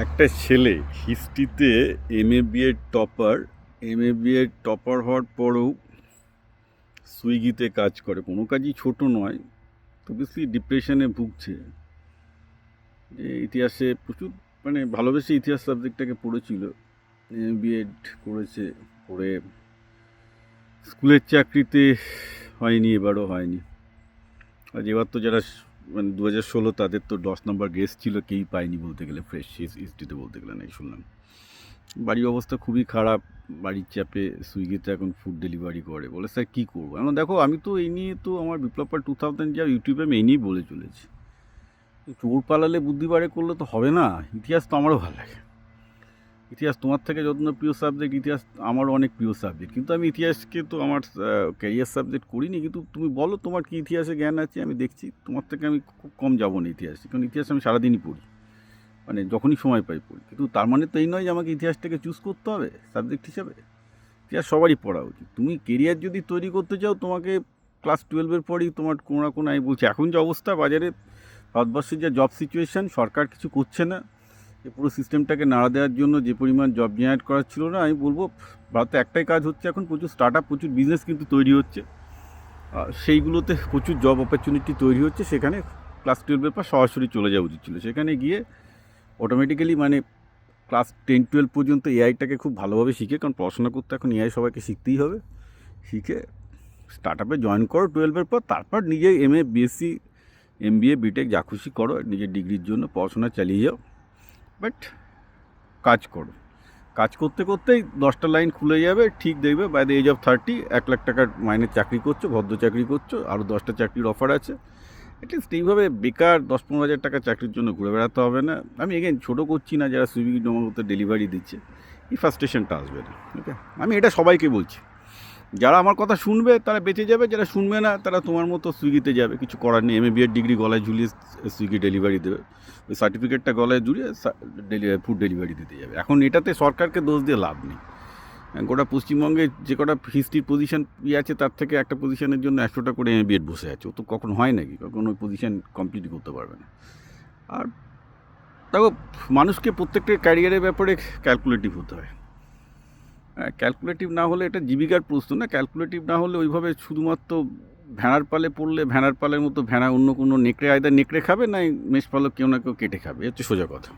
একটা ছেলে হিস্ট্রিতে M A B এর টপার হওয়ার পরেও সুইগিতে কাজ করে, কোনো কাজই ছোট নয়, তো বেশি ডিপ্রেশনে ভুগছে। যে ইতিহাসে প্রচুর ভালোবেসে ইতিহাস সাবজেক্টটাকে পড়েছিল, এম এ বি এড করেছে, করে স্কুলের চাকরিতে হয়নি, এবারও হয়নি। আর এবার তো যারা 2016 তাদের তো 10 নম্বর গেস্ট ছিল, কেউই পায়নি বলতে গেলে, ফ্রেশ হিস্ট্রিতে বলতে গেলে নাই শুনলাম। বাড়ির অবস্থা খুবই খারাপ, বাড়ির চাপে সুইগিতে এখন ফুড ডেলিভারি করে। বলে স্যার কী করবো? এখন দেখো, আমি তো এই নিয়ে তো আমার বিপ্লব 2000 যা ইউটিউবে আমি এই নিয়েই বলে চলেছি, চোর পালালে বুদ্ধি বাড়ে করলে তো হবে না। ইতিহাস তো আমারও ভালো লাগে, ইতিহাস তোমার থেকে যত না প্রিয় সাবজেক্ট, ইতিহাস আমারও অনেক প্রিয় সাবজেক্ট, কিন্তু আমি ইতিহাসকে তো আমার ক্যারিয়ার সাবজেক্ট করিনি। কিন্তু তুমি বলো তোমার কি ইতিহাসে জ্ঞান আছে, আমি দেখছি তোমার থেকে আমি খুব কম যাবো না ইতিহাসে, কারণ ইতিহাস আমি সারাদিনই পড়ি, যখনই সময় পাই পড়ি। কিন্তু তার মানে তো এই নয় যে আমাকে ইতিহাসটাকে চুজ করতে হবে সাবজেক্ট হিসাবে। ইতিহাস সবারই পড়া উচিত। তুমি কেরিয়ার যদি তৈরি করতে চাও, তোমাকে ক্লাস 12-এর পরই তোমার কোনো না কোনো, আমি বলছি এখন যে অবস্থা বাজারে, ভারতবর্ষের যে জব সিচুয়েশান, সরকার কিছু করছে না এই পুরো সিস্টেমটাকে নাড়া দেওয়ার জন্য। যে পরিমাণ জব জেনারেট করার ছিল না, আমি বলবো ভারতে একটাই কাজ হচ্ছে এখন, প্রচুর স্টার্ট আপ, প্রচুর বিজনেস কিন্তু তৈরি হচ্ছে, সেইগুলোতে প্রচুর জব অপরচুনিটি তৈরি হচ্ছে। সেখানে ক্লাস 12-এর পর সরাসরি চলে যাওয়া উচিত ছিল। সেখানে গিয়ে অটোমেটিক্যালি ক্লাস 10-12 পর্যন্ত এআইটাকে খুব ভালোভাবে শিখে, কারণ পড়াশোনা করতে এখন এআই সবাইকে শিখতেই হবে, শিখে স্টার্ট আপে জয়েন করো 12-এর পর। তারপর নিজে এমএ, বিএসসি, এমবিএ, বিটেক যা খুশি করো, নিজের ডিগ্রির জন্য পড়াশোনা চালিয়ে যাও, বাট কাজ করো। কাজ করতে করতেই 10টা লাইন খুলে যাবে, ঠিক দেখবে by the age of 30 1 lakh টাকার মাইনের চাকরি করছো, ভদ্র চাকরি করছো, আরও 10টা চাকরির অফার আছে। অ্যাটলিস্ট এইভাবে বেকার 10-15 হাজার টাকা চাকরির জন্য ঘুরে বেড়াতে হবে না। আমি এগেন ছোটো করছি না, যারা সুইগি জোম্যাটোতে ডেলিভারি দিচ্ছে, এই ফ্রাস্ট্রেশনটা আসবে না। ওকে, আমি এটা সবাইকে বলছি, যারা আমার কথা শুনবে তারা বেঁচে যাবে, যারা শুনবে না তারা তোমার মতো সুইগিতে যাবে, কিছু করার নেই। এমএ বিএড ডিগ্রি গলায় ঝুলিয়ে সুইগি ডেলিভারি দেবে, ওই সার্টিফিকেটটা গলায় ঝুলিয়ে ফুড ডেলিভারি দিতে যাবে। এখন এটাতে সরকারকে দোষ দিয়ে লাভ নেই। গোটা পশ্চিমবঙ্গে যে কটা হিস্ট্রির পজিশন আছে, তার থেকে একটা পজিশনের জন্য 100টা করে এমএ বিএড বসে আছে। ও তো কখন হয় নাকি, কখন ওই পজিশন কমপ্লিট করতে পারবে না। আর দেখো, মানুষকে প্রত্যেকটা ক্যারিয়ারের ব্যাপারে ক্যালকুলেটিভ হতে হয়। ক্যালকুলেটিভ না হলে এটা জীবিকার প্রশ্ন না। ক্যালকুলেটিভ না হলে ওইভাবে শুধুমাত্র ভেড়ার পালে পড়লে, ভেড়ার পালের মতো ভেড়া অন্য কোনো নেকড়ে, আয়দা নেকড়ে খাবে, না মেষ পালক কেউ না কেউ কেটে খাবে, হচ্ছে সোজা কথা।